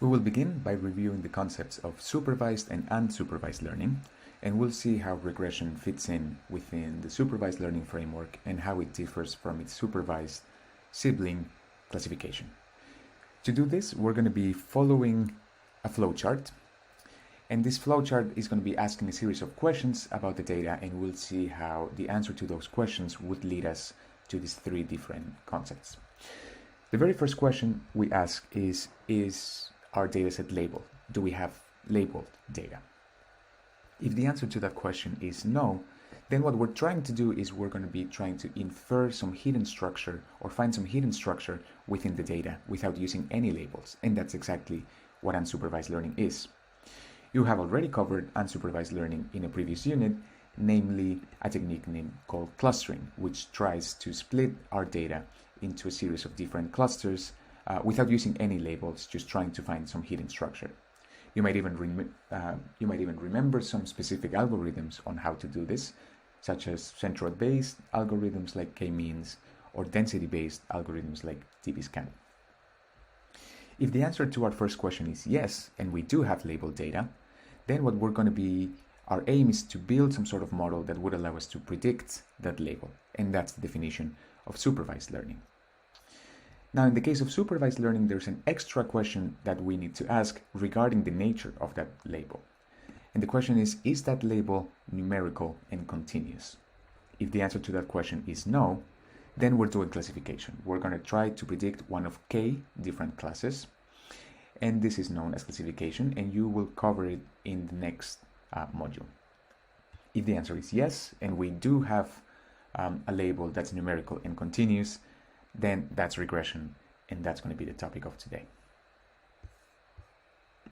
We will begin by reviewing the concepts of supervised and unsupervised learning, and we'll see how regression fits in within the supervised learning framework and how it differs from its supervised sibling classification. To do this, we're going to be following a flowchart, and this flowchart is going to be asking a series of questions about the data, and we'll see how the answer to those questions would lead us to these three different concepts. The very first question we ask is our dataset labeled? Do we have labeled data? If the answer to that question is no, then what we're trying to do is we're going to be trying to infer some hidden structure or find some hidden structure within the data without using any labels, and that's exactly what unsupervised learning is. You have already covered unsupervised learning in a previous unit, namely a technique called clustering, which tries to split our data into a series of different clusters without using any labels, just trying to find some hidden structure. You might even remember some specific algorithms on how to do this, such as centroid-based algorithms like k-means or density-based algorithms like dbScan. If the answer to our first question is yes, and we do have labeled data, then what we're going to be, our aim is to build some sort of model that would allow us to predict that label, and that's the definition of supervised learning. Now, in the case of supervised learning, there's an extra question that we need to ask regarding the nature of that label. And the question is that label numerical and continuous? If the answer to that question is no, then we're doing classification. We're going to try to predict one of k different classes, and this is known as classification, and you will cover it in the next module. If the answer is yes, and we do have a label that's numerical and continuous, then that's regression, and that's going to be the topic of today.